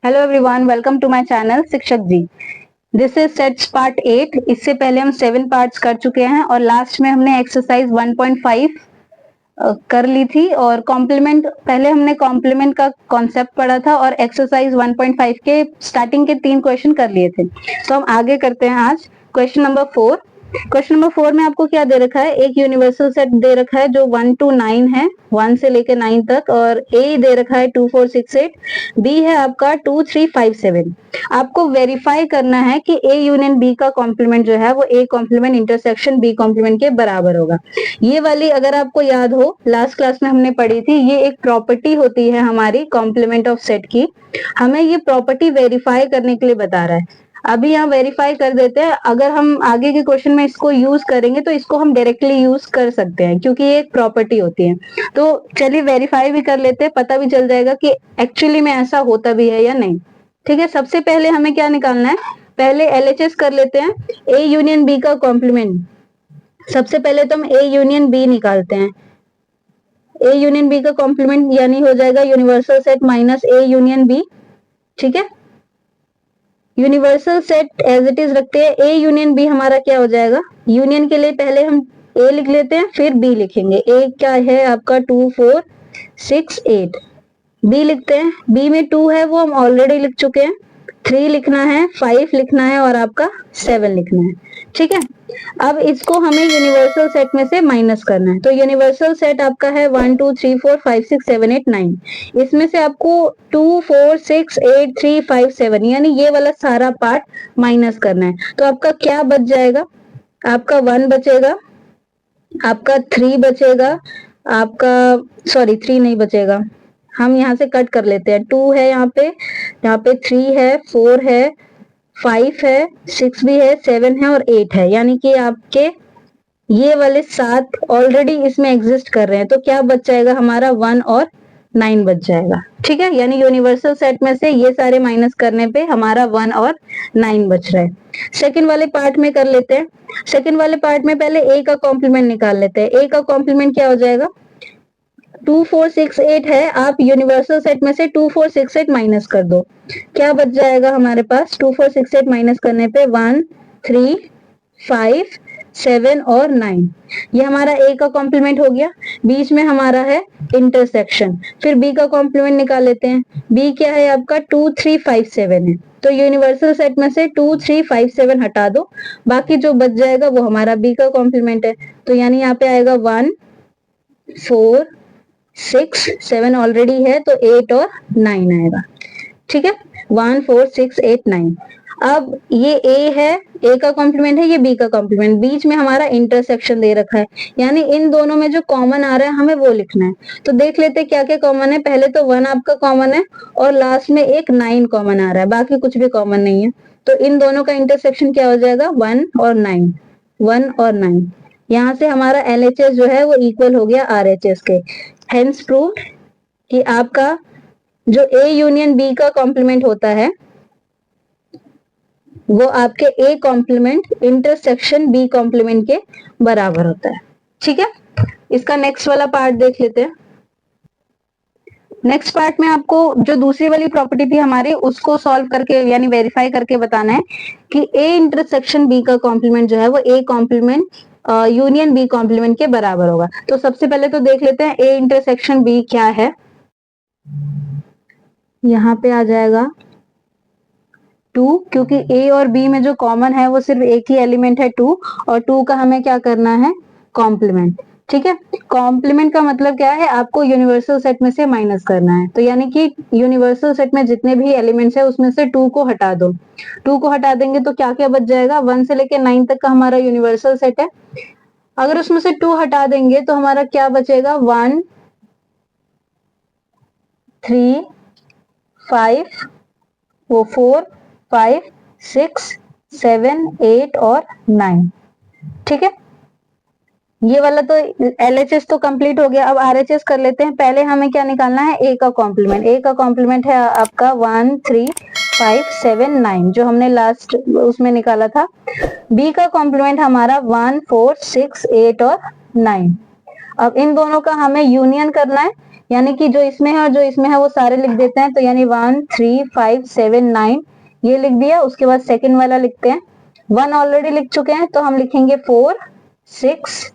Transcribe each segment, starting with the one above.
Hello everyone, welcome to my channel Shikshak ji. This is sets part 8। इससे पहले हम 7 parts कर चुके हैं और लास्ट में हमने एक्सरसाइज 1.5 कर ली थी और कॉम्प्लीमेंट, पहले हमने कॉम्प्लीमेंट का कॉन्सेप्ट पढ़ा था और एक्सरसाइज 1.5 के स्टार्टिंग के 3 क्वेश्चन कर लिए थे। तो हम आगे करते हैं आज क्वेश्चन नंबर 4। क्वेश्चन नंबर 4 में आपको क्या दे रखा है? एक यूनिवर्सल सेट दे रखा है जो 1 to 9 है, 1 से लेके 9 तक, और ए दे रखा है 2 4 6 8, बी है आपका 2 3 5 7। आपको वेरीफाई करना है कि ए यूनियन बी का कॉम्प्लीमेंट जो है वो A complement intersection B complement के बराबर होगा। ये वाली अगर आपको याद हो, लास्ट क्लास में हमने पढ़ी थी, ये एक प्रॉपर्टी होती है हमारी कॉम्प्लीमेंट ऑफ सेट की। हमें ये प्रॉपर्टी वेरीफाई करने के लिए बता रहा है। अभी यहाँ वेरीफाई कर देते हैं। अगर हम आगे के क्वेश्चन में इसको यूज करेंगे तो इसको हम डायरेक्टली यूज कर सकते हैं क्योंकि ये एक प्रॉपर्टी होती है। तो चलिए वेरीफाई भी कर लेते हैं, पता भी चल जाएगा कि एक्चुअली में ऐसा होता भी है या नहीं। ठीक है, सबसे पहले हमें क्या निकालना है? पहले एलएचएस कर लेते हैं, ए यूनियन बी का कॉम्प्लीमेंट। सबसे पहले तो हम ए यूनियन बी निकालते हैं। ए यूनियन बी का कॉम्प्लीमेंट यानी हो जाएगा universal set minus A union B. ठीक है, universal set as it is रखते हैं। ए यूनियन बी हमारा क्या हो जाएगा? यूनियन के लिए पहले हम ए लिख लेते हैं, फिर बी लिखेंगे। ए क्या है आपका? 2 4 6 8। बी लिखते हैं, बी में 2 है वो हम ऑलरेडी लिख चुके हैं, 3 लिखना है, 5 लिखना है और आपका 7 लिखना है। ठीक है, अब इसको हमें यूनिवर्सल सेट में से माइनस करना है। तो यूनिवर्सल सेट आपका है 1 2 3 4 5 6 7 8 9। इसमें से आपको 2 4 6 8 3 5 7 यानी ये वाला सारा पार्ट माइनस करना है। तो आपका क्या बच जाएगा? आपका 1 बचेगा, आपका 3 बचेगा, आपका सॉरी 3 नहीं बचेगा, हम यहाँ से कट कर लेते हैं। 2 है यहाँ पे 3 है, 4 है, 5 है, 6 भी है, 7 है और 8 है, यानी कि आपके ये वाले 7 ऑलरेडी इसमें एग्जिस्ट कर रहे हैं। तो क्या बच जाएगा हमारा? 1 और 9 बच जाएगा। ठीक है, यानी यूनिवर्सल सेट में से ये सारे माइनस करने पे हमारा 1 और 9 बच रहा है। सेकंड वाले पार्ट में कर लेते हैं। सेकंड वाले पार्ट में पहले ए का कॉम्प्लीमेंट निकाल लेते हैं। ए का कॉम्प्लीमेंट क्या हो जाएगा? 2 4 6 8 है, आप यूनिवर्सल सेट में से 2 4 6 8 माइनस कर दो। क्या बच जाएगा हमारे पास? 2 4 6 8 माइनस करने पे 1 3 5 7 और 9। ये हमारा ए का कॉम्प्लीमेंट हो गया। बीच में हमारा है इंटरसेक्शन। फिर बी का कॉम्प्लीमेंट निकाल लेते हैं। बी क्या है आपका? 2 3 5 7 है। तो यूनिवर्सल सेट में से 2 3 5 7 हटा दो, बाकी जो बच जाएगा वो हमारा बी का कॉम्प्लीमेंट है। तो यानी यहाँ पे आएगा 1 4 6 7 ऑलरेडी है तो 8 और 9 आएगा। ठीक है, 1 4 6 8 9। अब ये ए है, ए का कॉम्प्लीमेंट है, ये बी का कॉम्प्लीमेंट, बीच में हमारा इंटरसेक्शन दे रखा है, यानी इन दोनों में जो कॉमन आ रहा है हमें वो लिखना है। तो देख लेते हैं क्या क्या कॉमन है। पहले तो 1 आपका कॉमन है और लास्ट में एक 9 कॉमन आ रहा है, बाकी कुछ भी कॉमन नहीं है। तो इन दोनों का इंटरसेक्शन क्या हो जाएगा? 1 और 9, 1 और 9। यहाँ से हमारा एलएचएस जो है वो इक्वल हो गया आरएचएस के। हेंस प्रूव्ड कि आपका जो ए यूनियन बी का कॉम्प्लीमेंट होता है वो आपके A complement intersection B complement के बराबर होता है। ठीक है, इसका नेक्स्ट वाला पार्ट देख लेते हैं। नेक्स्ट पार्ट में आपको जो दूसरी वाली प्रॉपर्टी थी हमारी उसको सॉल्व करके यानी वेरीफाई करके बताना है कि ए इंटरसेक्शन बी का कॉम्प्लीमेंट जो है वो A complement union B complement के बराबर होगा। तो सबसे पहले तो देख लेते हैं ए इंटरसेक्शन बी क्या है। यहाँ पे आ जाएगा 2, क्योंकि ए और बी में जो कॉमन है वो सिर्फ एक ही एलिमेंट है 2, और 2 का हमें क्या करना है? कॉम्प्लीमेंट। ठीक है, कॉम्प्लीमेंट का मतलब क्या है? आपको यूनिवर्सल सेट में से माइनस करना है। तो यानी कि यूनिवर्सल सेट में जितने भी एलिमेंट्स है उसमें से 2 को हटा दो। 2 को हटा देंगे तो क्या क्या बच जाएगा? 1 से लेके 9 तक का हमारा यूनिवर्सल सेट है। अगर उसमें से 2 हटा देंगे तो हमारा क्या बचेगा? 1 3 5 वो 4 5 6 7 8 और 9। ठीक है, ये वाला तो एलएचएस तो कंप्लीट हो गया। अब आरएचएस कर लेते हैं। पहले हमें क्या निकालना है? ए का कॉम्प्लीमेंट। ए का कॉम्प्लीमेंट है आपका 1 3 5 7 9 जो हमने लास्ट उसमें निकाला था। बी का कॉम्प्लीमेंट हमारा 1 4 6 8 और 9। अब इन दोनों का हमें यूनियन करना है। यानी कि जो इसमें है और जो इसमें है वो सारे लिख देते हैं। तो यानी 1 3 5 7 9 ये लिख दिया। उसके बाद सेकंड वाला लिखते हैं। 1 ऑलरेडी लिख चुके हैं तो हम लिखेंगे 4 6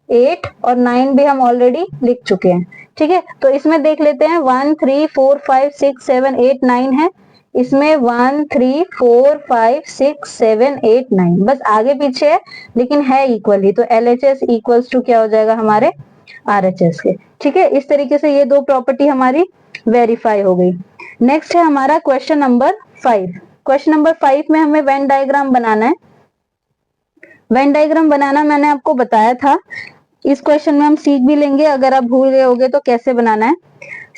8 और 9 भी हम ऑलरेडी लिख चुके हैं। ठीक है, तो इसमें देख लेते हैं 1 3 4 5 6 7 8 9 है। इसमें 1 3 4 5 6 7 8 9 बस आगे पीछे है लेकिन है इक्वल ही। तो LHS इक्वल्स टू क्या हो जाएगा हमारे RHS के। ठीक है, इस तरीके से ये दो प्रॉपर्टी हमारी वेरीफाई हो गई। नेक्स्ट है हमारा क्वेश्चन नंबर 5। क्वेश्चन नंबर 5 में हमें वेन डायग्राम बनाना है। वेन डायग्राम बनाना मैंने आपको बताया था। इस क्वेश्चन में हम सीख भी लेंगे, अगर आप भूल गए होगे तो कैसे बनाना है।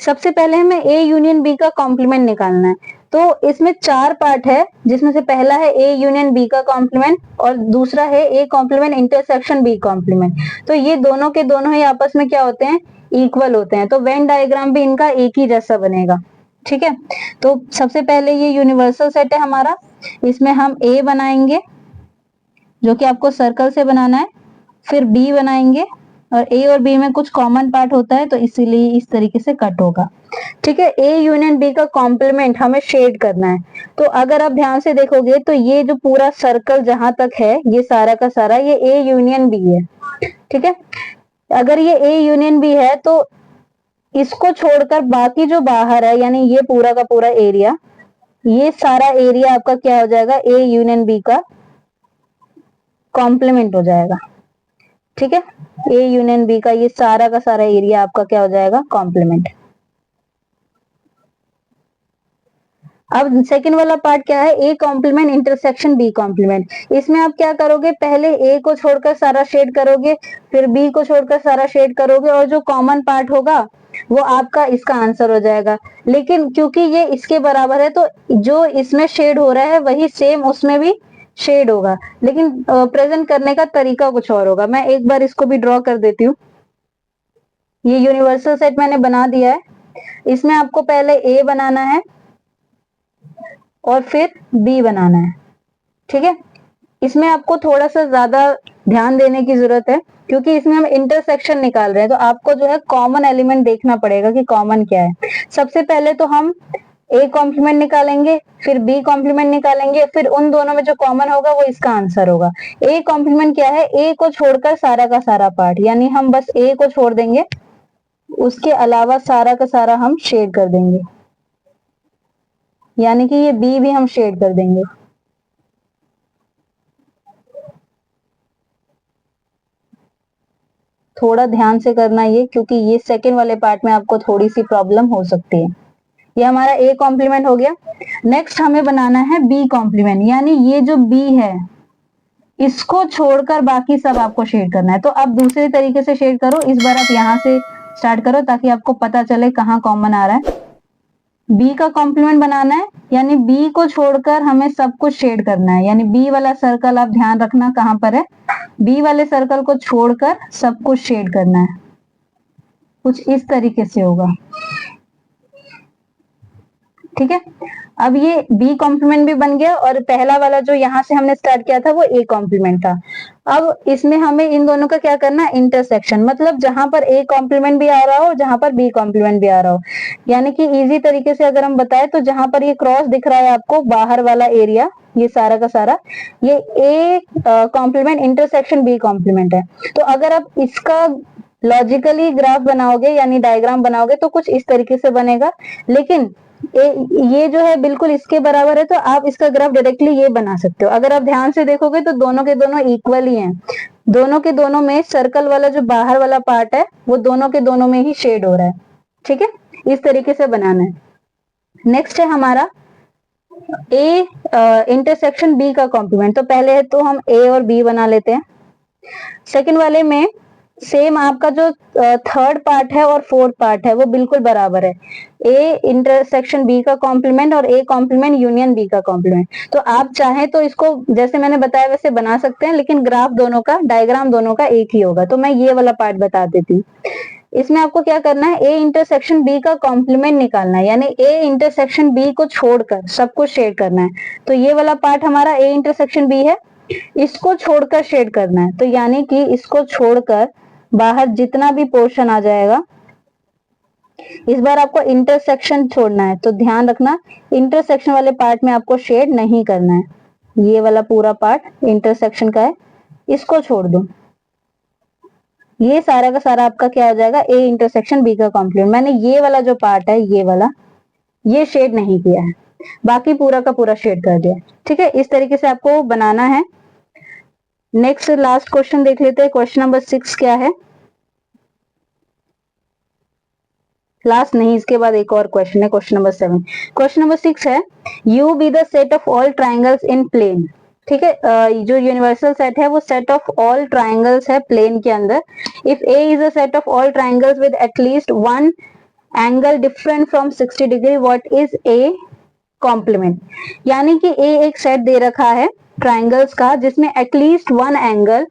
सबसे पहले हमें A यूनियन B का कॉम्प्लीमेंट निकालना है। तो इसमें 4 पार्ट है, जिसमें से पहला है A यूनियन B का कॉम्प्लीमेंट और दूसरा है A complement intersection B complement. तो ये दोनों के दोनों ही आपस में क्या होते हैं, इक्वल होते हैं। तो वेन डायग्राम भी इनका एक ही जैसा बनेगा। ठीक है, तो सबसे पहले ये यूनिवर्सल सेट है हमारा। इसमें हम A बनाएंगे जो कि आपको सर्कल से बनाना है, फिर B बनाएंगे और A और B में कुछ कॉमन पार्ट होता है तो इसीलिए इस तरीके से कट होगा। ठीक है, A यूनियन B का कॉम्प्लीमेंट हमें शेड करना है। तो अगर आप ध्यान से देखोगे तो ये जो पूरा सर्कल जहां तक है ये सारा का सारा ये A यूनियन B है। ठीक है, अगर ये A यूनियन B है तो इसको छोड़कर बाकी जो बाहर है यानी ये पूरा का पूरा एरिया, ये सारा एरिया आपका क्या हो जाएगा, A यूनियन B का कॉम्प्लीमेंट हो जाएगा। ठीक है, A यूनियन B का ये सारा का सारा एरिया आपका क्या हो जाएगा, कॉम्प्लीमेंट। अब सेकंड वाला पार्ट क्या है, A complement intersection B complement. इसमें आप क्या करोगे, पहले A को छोड़कर सारा शेड करोगे, फिर B को छोड़कर सारा शेड करोगे और जो कॉमन पार्ट होगा वो आपका इसका आंसर हो जाएगा। लेकिन क्योंकि ये इसके बराबर है तो जो इसमें शेड हो रहा है वही सेम उसमें भी शेड होगा, लेकिन प्रेजेंट करने का तरीका कुछ और होगा। मैं एक बार इसको भी ड्रॉ कर देती हूँ। ये यूनिवर्सल सेट मैंने बना दिया है। इसमें आपको पहले A बनाना है और फिर B बनाना है। ठीक है, इसमें आपको थोड़ा सा ज्यादा ध्यान देने की जरूरत है क्योंकि इसमें हम इंटरसेक्शन निकाल रहे हैं। तो आपको जो है कॉमन एलिमेंट देखना पड़ेगा कि कॉमन क्या है। सबसे पहले तो हम A कॉम्प्लीमेंट निकालेंगे, फिर B कॉम्प्लीमेंट निकालेंगे, फिर उन दोनों में जो कॉमन होगा वो इसका आंसर होगा। A कॉम्प्लीमेंट क्या है, A को छोड़कर सारा का सारा पार्ट, यानी हम बस A को छोड़ देंगे, उसके अलावा सारा का सारा हम शेड कर देंगे, यानी कि ये B भी हम शेड कर देंगे। थोड़ा ध्यान से करना ये, क्योंकि ये सेकंड वाले पार्ट में आपको थोड़ी सी प्रॉब्लम हो सकती है। ये हमारा A कॉम्प्लीमेंट हो गया। नेक्स्ट हमें बनाना है B कॉम्प्लीमेंट, यानी ये जो B है इसको छोड़कर बाकी सब आपको शेड करना है। तो अब दूसरे तरीके से शेड करो। इस बार आप यहां से स्टार्ट करो ताकि आपको पता चले कहाँ कॉमन आ रहा है। B का कॉम्प्लीमेंट बनाना है, यानी B को छोड़कर हमें सब कुछ शेड करना है। यानी B वाला सर्कल आप ध्यान रखना कहां पर है, B वाले सर्कल को छोड़कर सब कुछ शेड करना है। कुछ इस तरीके से होगा। ठीक है, अब ये B कॉम्प्लीमेंट भी बन गया और पहला वाला जो यहाँ से हमने स्टार्ट किया था वो A कॉम्प्लीमेंट था। अब इसमें हमें इन दोनों का क्या करना है, इंटरसेक्शन, मतलब जहां पर A कॉम्प्लीमेंट भी आ रहा हो, जहां पर B कॉम्प्लीमेंट भी आ रहा हो। यानी कि इजी तरीके से अगर हम बताएं तो जहां पर ये क्रॉस दिख रहा है आपको बाहर वाला एरिया, ये सारा का सारा ये A complement intersection B complement है। तो अगर आप इसका लॉजिकली ग्राफ बनाओगे यानी डायग्राम बनाओगे तो कुछ इस तरीके से बनेगा, लेकिन ये जो है बिल्कुल इसके बराबर है तो आप इसका ग्राफ डायरेक्टली ये बना सकते हो। अगर आप ध्यान से देखोगे तो दोनों के दोनों इक्वल ही हैं। दोनों के दोनों में सर्कल वाला जो बाहर वाला पार्ट है वो दोनों के दोनों में ही शेड हो रहा है। ठीक है, इस तरीके से बनाना है। नेक्स्ट है हमारा A इंटरसेक्शन B का कॉम्प्लीमेंट। तो पहले है तो हम A और B बना लेते हैं। सेकंड वाले में सेम आपका जो थर्ड पार्ट है और फोर्थ पार्ट है वो बिल्कुल बराबर है। A इंटरसेक्शन B का कॉम्प्लीमेंट और A कॉम्प्लीमेंट यूनियन B का कॉम्प्लीमेंट। तो आप चाहें तो इसको जैसे मैंने बताया वैसे बना सकते हैं, लेकिन ग्राफ दोनों का, डायग्राम दोनों का एक ही होगा। तो मैं ये वाला पार्ट बता देती हूँ। इसमें आपको क्या करना है, A इंटरसेक्शन B का कॉम्प्लीमेंट निकालना है, यानी A इंटरसेक्शन B को छोड़कर सब कुछ शेड करना है। तो ये वाला पार्ट हमारा A इंटरसेक्शन B है, इसको छोड़कर शेड करना है। तो यानी कि इसको छोड़कर बाहर जितना भी पोर्शन आ जाएगा इस बार आपको इंटरसेक्शन छोड़ना है, तो ध्यान रखना इंटरसेक्शन वाले पार्ट में आपको शेड नहीं करना है। ये वाला पूरा पार्ट इंटरसेक्शन का है, इसको छोड़ दो। ये सारा का सारा आपका क्या हो जाएगा, ए इंटरसेक्शन बी का कॉम्प्लीमेंट। मैंने ये वाला जो पार्ट है, ये वाला, ये शेड नहीं किया है, बाकी पूरा का पूरा शेड कर दिया। ठीक है, इस तरीके से आपको बनाना है। नेक्स्ट लास्ट क्वेश्चन देख लेते हैं। क्वेश्चन नंबर 6 क्या है, लास्ट नहीं, इसके बाद एक और क्वेश्चन है, क्वेश्चन नंबर 7। क्वेश्चन नंबर 6 है, U be the set of all triangles in plane. ठीक है, जो यूनिवर्सल सेट है वो सेट ऑफ ऑल ट्राइंगल्स है प्लेन के अंदर। If A is a set of all triangles with at least one angle different from 60 degree, what is A complement. यानी कि ए एक सेट दे रखा है ट्राइंगल्स का जिसमें एटलीस्ट वन एंगल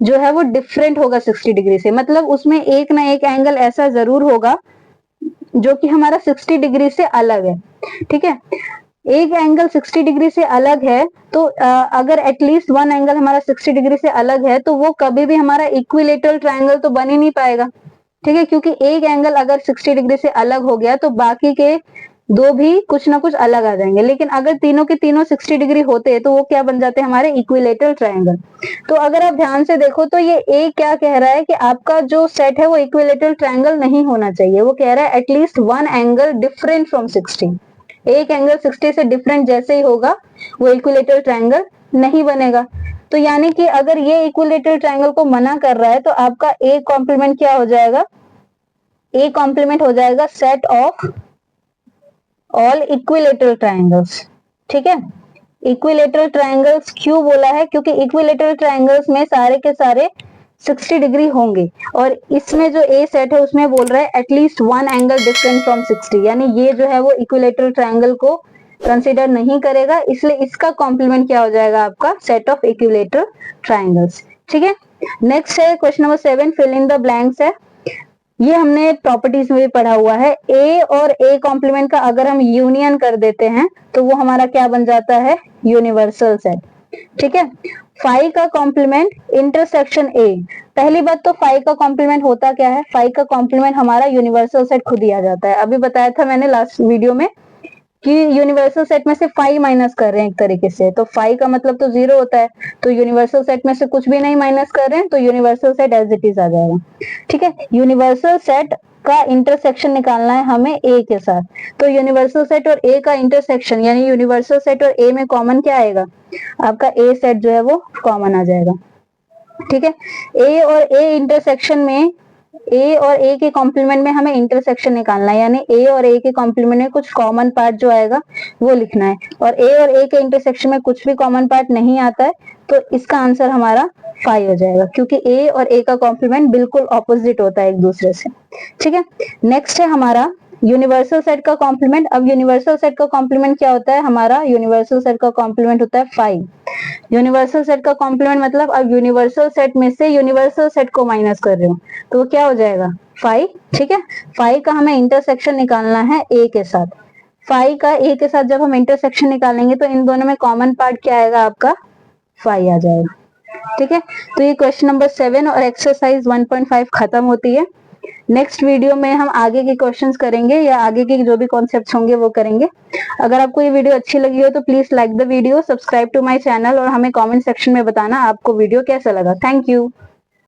जो है वो डिफरेंट होगा 60 डिग्री से। मतलब उसमें एक ना एक एंगल ऐसा जरूर होगा जो कि हमारा 60 डिग्री से अलग है। ठीक है, एक एंगल 60 डिग्री से अलग है, तो अगर एटलीस्ट वन एंगल हमारा 60 डिग्री से अलग है तो वो कभी भी हमारा इक्विलेटरल ट्रायंगल तो बन ही नहीं पाएगा। ठीक है, क्योंकि एक एंगल अगर 60 डिग्री से अलग हो गया तो बाकी के दो भी कुछ ना कुछ अलग आ जाएंगे, लेकिन अगर तीनों के तीनों 60 डिग्री होते तो वो क्या बन जाते हैं, हमारे इक्विलेटरल ट्रायंगल। तो अगर आप ध्यान से देखो तो ये ए क्या कह रहा है कि आपका जो सेट है वो इक्विलेटरल ट्रायंगल नहीं होना चाहिए। वो कह रहा है at least one angle different from 60। एक एंगल 60 से डिफरेंट जैसे ही होगा वो इक्विलेटरल ट्रायंगल नहीं बनेगा। तो यानी कि अगर ये इक्विलेटरल ट्रायंगल को मना कर रहा है तो आपका ए कॉम्प्लीमेंट क्या हो जाएगा, ए कॉम्प्लीमेंट हो जाएगा set of all equilateral triangles. ठीक है, इक्विलेटरल ट्रायंगल्स क्यों बोला है, क्योंकि इक्विलेटरल ट्रायंगल्स में सारे के सारे 60 डिग्री होंगे और इसमें जो ए सेट है उसमें बोल रहा है at least one angle different from 60, यानी ये जो है वो इक्विलेटरल ट्रायंगल को कंसीडर नहीं करेगा, इसलिए इसका कॉम्प्लीमेंट क्या हो जाएगा, आपका सेट ऑफ इक्विलेटरल ट्रायंगल्स। ठीक है, नेक्स्ट है question number 7, fill in the blanks है। ये हमने प्रॉपर्टीज में भी पढ़ा हुआ है। ए और ए कॉम्प्लीमेंट का अगर हम यूनियन कर देते हैं तो वो हमारा क्या बन जाता है, यूनिवर्सल सेट। ठीक है, फाइव का कॉम्प्लीमेंट इंटरसेक्शन ए। पहली बात तो फाइव का कॉम्प्लीमेंट होता क्या है, फाइव का कॉम्प्लीमेंट हमारा यूनिवर्सल सेट खुद ही आ जाता है। अभी बताया था मैंने लास्ट वीडियो में कि यूनिवर्सल सेट में से 5 माइनस कर रहे हैं एक तरीके से, तो 5 का मतलब तो 0 होता है, तो यूनिवर्सल सेट में से कुछ भी नहीं माइनस कर रहे हैं तो universal set as it is आ जाएगा। ठीक है, यूनिवर्सल सेट का इंटरसेक्शन निकालना है हमें ए के साथ, तो यूनिवर्सल सेट और ए का इंटरसेक्शन यानी यूनिवर्सल सेट और ए में कॉमन क्या आएगा, आपका ए सेट जो है वो कॉमन आ जाएगा। ठीक है, ए और ए इंटरसेक्शन में, ए और ए के कॉम्प्लीमेंट में हमें इंटरसेक्शन निकालना है, यानी ए और ए के कॉम्प्लीमेंट में कुछ कॉमन पार्ट जो आएगा वो लिखना है, और ए और ए के इंटरसेक्शन में कुछ भी कॉमन पार्ट नहीं आता है तो इसका आंसर हमारा 5 हो जाएगा, क्योंकि ए और ए का कॉम्प्लीमेंट बिल्कुल ऑपोजिट होता है एक दूसरे से। ठीक है, नेक्स्ट है हमारा यूनिवर्सल सेट का कॉम्प्लीमेंट। अब यूनिवर्सल सेट का कॉम्प्लीमेंट क्या होता है, हमारा यूनिवर्सल सेट का कॉम्प्लीमेंट होता है 5। यूनिवर्सल सेट का कॉम्प्लीमेंट मतलब अब यूनिवर्सल सेट में से यूनिवर्सल सेट को माइनस कर रहे हो तो वो क्या हो जाएगा, 5। ठीक है, 5 का हमें इंटरसेक्शन निकालना है ए के साथ। 5 का ए के साथ जब हम इंटरसेक्शन निकालेंगे तो इन दोनों में कॉमन पार्ट क्या आएगा, आपका 5 आ जाएगा। ठीक है, तो ये क्वेश्चन नंबर 7 और एक्सरसाइज 1.5 खत्म होती है। नेक्स्ट वीडियो में हम आगे के क्वेश्चंस करेंगे या आगे के जो भी कॉन्सेप्ट्स होंगे वो करेंगे। अगर आपको ये वीडियो अच्छी लगी हो तो please like the video, subscribe to my channel और हमें कमेंट सेक्शन में बताना आपको वीडियो कैसा लगा। Thank you.